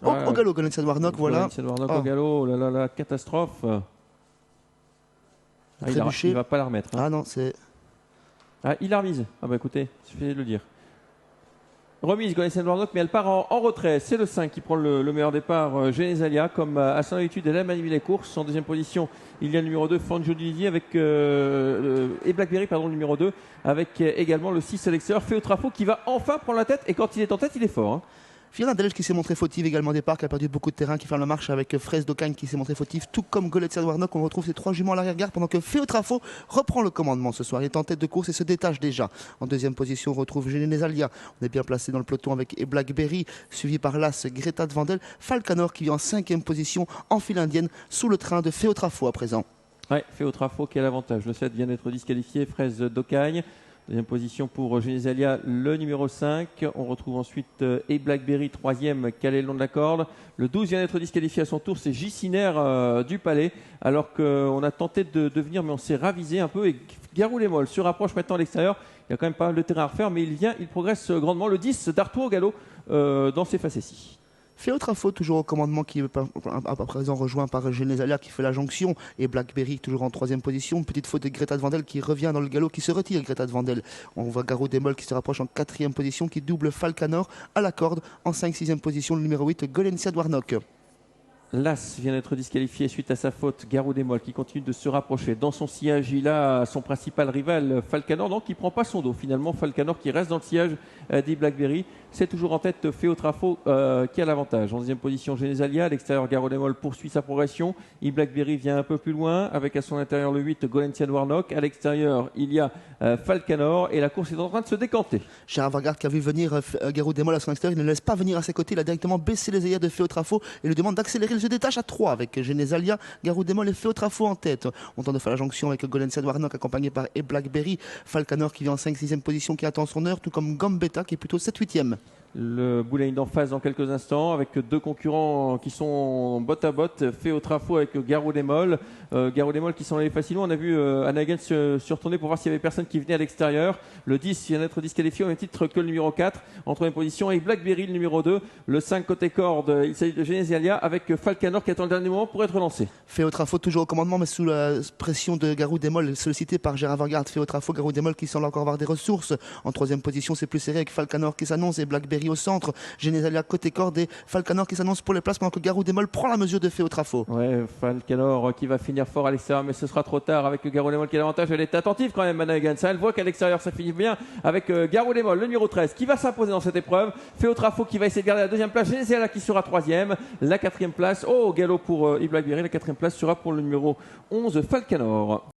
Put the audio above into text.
Au galop, Golensia Warnock, voilà. Warnock au galop, oh là là là, catastrophe. Il ne va pas la remettre. Ah non, c'est... Ah, il a remise. Ah bah écoutez, il suffit de le dire. Remise Golensia Warnock, mais elle part en retrait. C'est le 5 qui prend le meilleur départ. Genesalia, comme à son habitude, elle a manipulé les courses. En deuxième position, il y a le numéro 2, Fanjo Didi, avec, et Blackberry, pardon, le numéro 2, avec également le 6 à l'extérieur, Féotrafo, qui va enfin prendre la tête. Et quand il est en tête, il est fort. Fiona Delge qui s'est montré fautive également au départ, qui a perdu beaucoup de terrain, qui ferme la marche avec Fraise d'Ocagne qui s'est montré fautif, tout comme Goletsia Warnock. On retrouve ces trois juments à l'arrière-garde pendant que Féotrafo reprend le commandement ce soir. Il est en tête de course et se détache déjà. En deuxième position, on retrouve Genesalia. On est bien placé dans le peloton avec Blackberry, suivi par l'As Greta de Vandel. Falcanor qui vient en cinquième position en file indienne sous le train de Féotrafo à présent. Ouais, Féotrafo qui a l'avantage. Le 7 vient d'être disqualifié, Fraise d'Ocagne. Deuxième position pour Genesalia, le numéro 5. On retrouve ensuite Blackberry, troisième, calé le long de la corde. Le 12 vient d'être disqualifié à son tour, c'est Giciner du Palais. Alors qu'on a tenté de venir, mais on s'est ravisé un peu. Et Garou les Molles se rapproche maintenant à l'extérieur. Il y a quand même pas mal de terrain à refaire, mais il progresse grandement. Le 10 d'Artois au galop dans ses facéties. Féotrafo toujours au commandement qui est à présent rejoint par Genesalia qui fait la jonction et Blackberry toujours en troisième position. Une petite faute de Greta de Vandel qui revient dans le galop, qui se retire Greta de Vandel. On voit Garou Desmolles qui se rapproche en quatrième position, qui double Falcanor à la corde en 5-6e position, le numéro 8 Golensia Warnock. L'As vient d'être disqualifié suite à sa faute. Garou Desmolles qui continue de se rapprocher. Dans son sillage, il a son principal rival Falcanor, donc il ne prend pas son dos. Finalement, Falcanor qui reste dans le sillage des Blackberry. C'est toujours en tête Féotrafo qui a l'avantage. En deuxième position, Genesalia. À l'extérieur, Garou Desmolles poursuit sa progression. Blackberry vient un peu plus loin avec à son intérieur le 8, Golensia Warnock. À l'extérieur, il y a Falcanor et la course est en train de se décanter. Gérard Vargard qui a vu venir Garou Desmolles à son extérieur, il ne laisse pas venir à ses côtés. Il a directement baissé les œillères de Féotrafo et lui demande d'accélérer. Il se détache à 3 avec Genesalia, Garou Desmolles et Féotrafo en tête. On tente de faire la jonction avec Golensia Warnock accompagné par Blackberry. Falcanor qui vient en 5-6e position, qui attend son heure, tout comme Gambetta qui est plutôt 7-8e. Le Boulain d'en face dans quelques instants avec deux concurrents qui sont botte à botte. Féotrafo avec Garou Desmolles. Garou Desmolles qui s'en allait facilement. On a vu Anagen se retourner pour voir s'il y avait personne qui venait à l'extérieur. Le 10 vient d'être disqualifié au même titre que le numéro 4 en troisième position. Et Blackberry le numéro 2. Le 5 côté corde, il s'agit de Genesalia avec Falcanor qui attend le dernier moment pour être lancé. Féotrafo toujours au commandement mais sous la pression de Garou Desmolles sollicité par Gérard Vargard. Féotrafo, Garou Desmolles qui semble encore avoir des ressources. En troisième position, c'est plus serré avec Falcanor qui s'annonce et Blackberry au centre, Genesalia côté corde et Falcanor qui s'annonce pour les places pendant que Garou Desmolles prend la mesure de Féotrafo. Ouais, Falcanor qui va finir fort à l'extérieur, mais ce sera trop tard avec Garou Desmolles qui a l'avantage. Elle est attentive quand même, Managan. Ça, elle voit qu'à l'extérieur ça finit bien avec Garou Desmolles, le numéro 13, qui va s'imposer dans cette épreuve. Féotrafo qui va essayer de garder la deuxième place. Genesalia qui sera troisième. La quatrième place, galop pour Blackberry. La quatrième place sera pour le numéro 11, Falcanor.